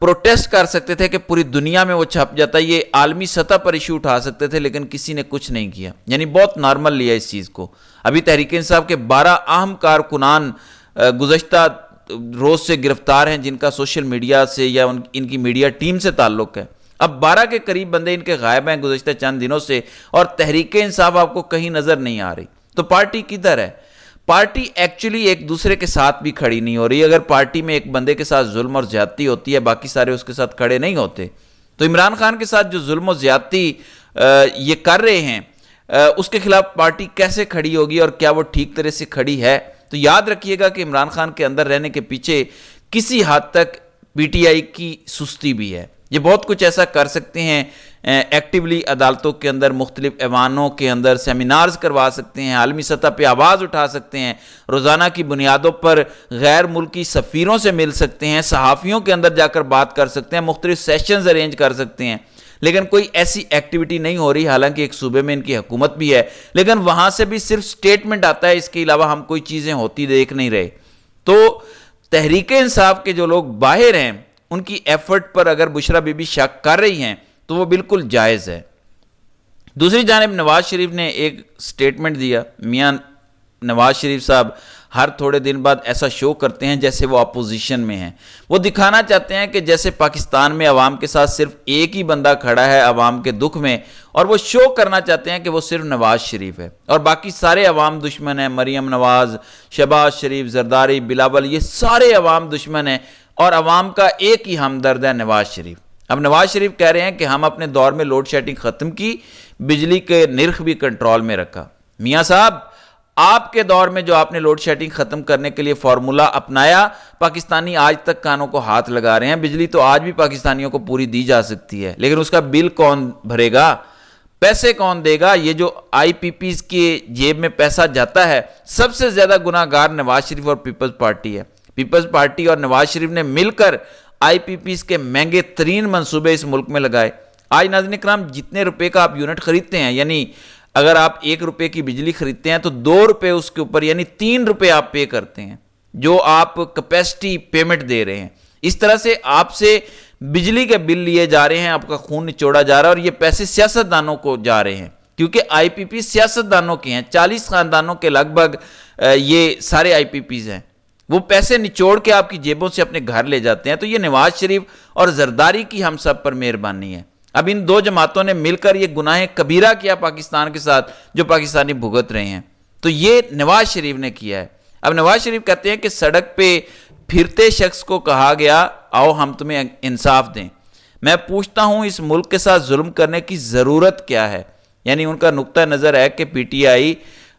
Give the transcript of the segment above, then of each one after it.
Protest کر سکتے تھے کہ پوری دنیا میں وہ چھپ جاتا، یہ عالمی سطح پر ایشو اٹھا سکتے تھے، لیکن کسی نے کچھ نہیں کیا، یعنی بہت نارمل لیا اس چیز کو۔ ابھی تحریک انصاف کے 12 اہم کارکنان گزشتہ روز سے گرفتار ہیں، جن کا سوشل میڈیا سے یا ان کی میڈیا ٹیم سے تعلق ہے۔ اب 12 کے قریب بندے ان کے غائب ہیں گزشتہ چند دنوں سے، اور تحریک انصاف آپ کو کہیں نظر نہیں آ رہی۔ تو پارٹی کدھر ہے؟ پارٹی ایکچولی ایک دوسرے کے ساتھ بھی کھڑی نہیں ہو رہی۔ اگر پارٹی میں ایک بندے کے ساتھ ظلم اور زیادتی ہوتی ہے، باقی سارے اس کے ساتھ کھڑے نہیں ہوتے۔ تو عمران خان کے ساتھ جو ظلم و زیادتی یہ کر رہے ہیں، اس کے خلاف پارٹی کیسے کھڑی ہوگی، اور کیا وہ ٹھیک طرح سے کھڑی ہے؟ تو یاد رکھیے گا کہ عمران خان کے اندر رہنے کے پیچھے کسی حد تک پی ٹی آئی کی سستی بھی ہے۔ یہ بہت کچھ ایسا کر سکتے ہیں، ایکٹیولی عدالتوں کے اندر، مختلف ایوانوں کے اندر سیمینارز کروا سکتے ہیں، عالمی سطح پہ آواز اٹھا سکتے ہیں، روزانہ کی بنیادوں پر غیر ملکی سفیروں سے مل سکتے ہیں، صحافیوں کے اندر جا کر بات کر سکتے ہیں، مختلف سیشنز ارینج کر سکتے ہیں، لیکن کوئی ایسی ایکٹیویٹی نہیں ہو رہی۔ حالانکہ ایک صوبے میں ان کی حکومت بھی ہے، لیکن وہاں سے بھی صرف سٹیٹمنٹ آتا ہے، اس کے علاوہ ہم کوئی چیزیں ہوتی دیکھ نہیں رہے۔ تو تحریک انصاف کے جو لوگ باہر ہیں، ان کی ایفرٹ پر اگر بشرا بی بی شک کر رہی ہیں تو وہ بالکل جائز ہے۔ دوسری جانب نواز شریف نے ایک سٹیٹمنٹ دیا۔ میاں نواز شریف صاحب ہر تھوڑے دن بعد ایسا شو کرتے ہیں جیسے وہ اپوزیشن میں ہیں، وہ دکھانا چاہتے ہیں کہ جیسے پاکستان میں عوام کے ساتھ صرف ایک ہی بندہ کھڑا ہے عوام کے دکھ میں، اور وہ شو کرنا چاہتے ہیں کہ وہ صرف نواز شریف ہے اور باقی سارے عوام دشمن ہیں۔ مریم نواز، شہباز شریف، زرداری، بلاول، یہ سارے عوام دشمن ہیں، اور عوام کا ایک ہی ہمدرد ہے نواز شریف۔ اب نواز شریف کہہ رہے ہیں کہ ہم اپنے دور میں لوڈ شیڈنگ ختم کی، بجلی کے نرخ بھی کنٹرول میں رکھا۔ میاں صاحب، آپ کے دور میں جو آپ نے لوڈ شیڈنگ ختم کرنے کے لیے فارمولا اپنایا، پاکستانی آج تک کانوں کو ہاتھ لگا رہے ہیں۔ بجلی تو آج بھی پاکستانیوں کو پوری دی جا سکتی ہے، لیکن اس کا بل کون بھرے گا؟ پیسے کون دے گا؟ یہ جو آئی پی پیز کی جیب میں پیسہ جاتا ہے، سب سے زیادہ گناہ گار نواز شریف اور پیپلز پارٹی ہے۔ پیپلز پارٹی اور نواز شریف نے مل کر آئی پی پیز کے مہنگے ترین منصوبے اس ملک میں لگائے۔ آج ناظرین کرام، جتنے روپے کا آپ یونٹ خریدتے ہیں، یعنی اگر آپ 1 روپے کی بجلی خریدتے ہیں تو 2 روپے اس کے اوپر، یعنی 3 روپے آپ پے کرتے ہیں، جو آپ کیپیسٹی پیمنٹ دے رہے ہیں۔ اس طرح سے آپ سے بجلی کے بل لیے جا رہے ہیں، آپ کا خون نچوڑا جا رہا ہے، اور یہ پیسے سیاستدانوں کو جا رہے ہیں، کیونکہ آئی پی پی سیاستدانوں کے ہیں۔ 40 خاندانوں کے لگ بھگ یہ سارے آئی پی پیز ہیں۔ وہ پیسے نچوڑ کے آپ کی جیبوں سے اپنے گھر لے جاتے ہیں۔ تو یہ نواز شریف اور زرداری کی ہم سب پر مہربانی ہے۔ اب ان دو جماعتوں نے مل کر یہ گناہ کبیرہ کیا پاکستان کے ساتھ، جو پاکستانی بھگت رہے ہیں، تو یہ نواز شریف نے کیا ہے۔ اب نواز شریف کہتے ہیں کہ سڑک پہ پھرتے شخص کو کہا گیا آؤ ہم تمہیں انصاف دیں۔ میں پوچھتا ہوں اس ملک کے ساتھ ظلم کرنے کی ضرورت کیا ہے؟ یعنی ان کا نقطہ نظر ہے کہ پی ٹی آئی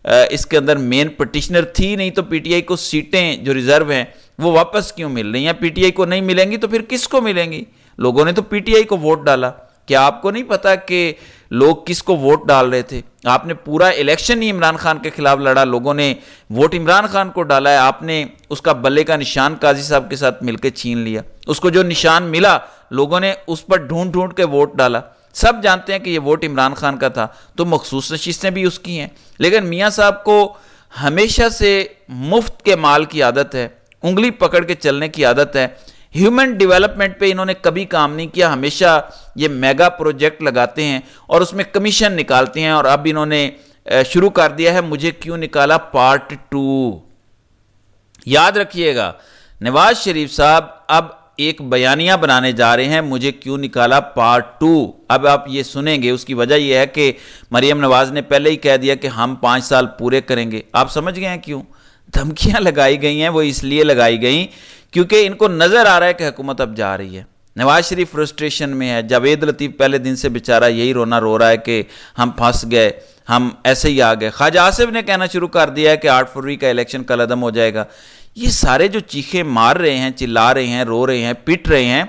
اس کے اندر مین پٹیشنر تھی نہیں، تو پی ٹی آئی کو سیٹیں جو ریزرو ہیں وہ واپس کیوں مل رہی ہیں؟ پی ٹی آئی کو نہیں ملیں گی تو پھر کس کو ملیں گی؟ لوگوں نے تو پی ٹی آئی کو ووٹ ڈالا۔ کیا آپ کو نہیں پتا کہ لوگ کس کو ووٹ ڈال رہے تھے؟ آپ نے پورا الیکشن ہی عمران خان کے خلاف لڑا، لوگوں نے ووٹ عمران خان کو ڈالا ہے، آپ نے اس کا بلے کا نشان قاضی صاحب کے ساتھ مل کے چھین لیا۔ اس کو جو نشان ملا لوگوں نے اس پر ڈھونڈ ڈھونڈ کے ووٹ ڈالا۔ سب جانتے ہیں کہ یہ ووٹ عمران خان کا تھا، تو مخصوص نشستیں بھی اس کی ہیں۔ لیکن میاں صاحب کو ہمیشہ سے مفت کے مال کی عادت ہے، انگلی پکڑ کے چلنے کی عادت ہے۔ ہیومن ڈیولپمنٹ پہ انہوں نے کبھی کام نہیں کیا، ہمیشہ یہ میگا پروجیکٹ لگاتے ہیں اور اس میں کمیشن نکالتے ہیں، اور اب انہوں نے شروع کر دیا ہے مجھے کیوں نکالا پارٹ 2۔ یاد رکھیے گا نواز شریف صاحب اب ایک بیانیہ بنانے جا رہے ہیں، مجھے کیوں نکالا پارٹ 2۔ اب آپ یہ سنیں گے، اس کی وجہ یہ ہے کہ مریم نواز نے پہلے ہی کہہ دیا کہ ہم 5 سال پورے کریں گے۔ آپ سمجھ گئے ہیں کیوں دھمکیاں لگائی گئی ہیں؟ وہ اس لیے لگائی گئیں کیونکہ ان کو نظر آ رہا ہے کہ حکومت اب جا رہی ہے۔ نواز شریف فرسٹریشن میں ہے، جاوید لطیف پہلے دن سے بیچارہ یہی رونا رو رہا ہے کہ ہم پھنس گئے، ہم ایسے ہی آ گئے۔ خواجہ آصف نے کہنا شروع کر دیا ہے کہ 8 فروری کا الیکشن کل عدم ہو جائے گا۔ یہ سارے جو چیخیں مار رہے ہیں، چلا رہے ہیں، رو رہے ہیں، پٹ رہے ہیں،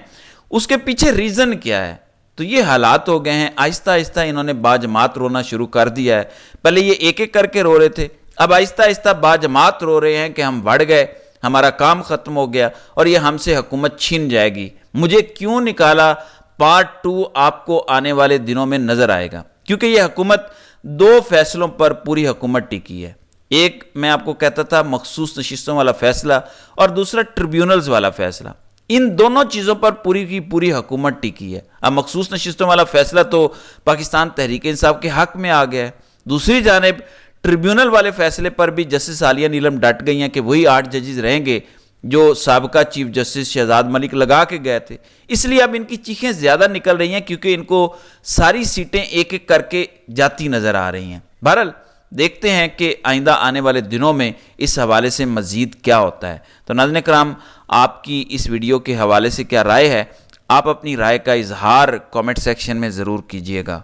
اس کے پیچھے ریزن کیا ہے؟ تو یہ حالات ہو گئے ہیں، آہستہ آہستہ انہوں نے باجماعت رونا شروع کر دیا ہے۔ پہلے یہ ایک ایک کر کے رو رہے تھے، اب آہستہ آہستہ باجماعت رو رہے ہیں کہ ہم بڑھ گئے، ہمارا کام ختم ہو گیا اور یہ ہم سے حکومت چھین جائے گی۔ مجھے کیوں نکالا پارٹ 2 آپ کو آنے والے دنوں میں نظر آئے گا، کیونکہ یہ حکومت 2 فیصلوں پر پوری حکومت ٹکی ہے۔ ایک میں آپ کو کہتا تھا مخصوص نشستوں والا فیصلہ، اور دوسرا ٹریبیونلز والا فیصلہ۔ ان دونوں چیزوں پر پوری کی پوری حکومت ٹکی ہے۔ اب مخصوص نشستوں والا فیصلہ تو پاکستان تحریک انصاف کے حق میں آ گیا ہے۔ دوسری جانب ٹریبیونل والے فیصلے پر بھی جسٹس عالیہ نیلم ڈٹ گئی ہیں کہ وہی 8 ججز رہیں گے جو سابقہ چیف جسٹس شہزاد ملک لگا کے گئے تھے۔ اس لیے اب ان کی چیخیں زیادہ نکل رہی ہیں کیونکہ ان کو ساری سیٹیں ایک ایک کر کے جاتی نظر آ رہی ہیں۔ بہرحال دیکھتے ہیں کہ آئندہ آنے والے دنوں میں اس حوالے سے مزید کیا ہوتا ہے۔ تو ناظرین کرام، آپ کی اس ویڈیو کے حوالے سے کیا رائے ہے؟ آپ اپنی رائے کا اظہار کامنٹ سیکشن میں ضرور کیجیے گا۔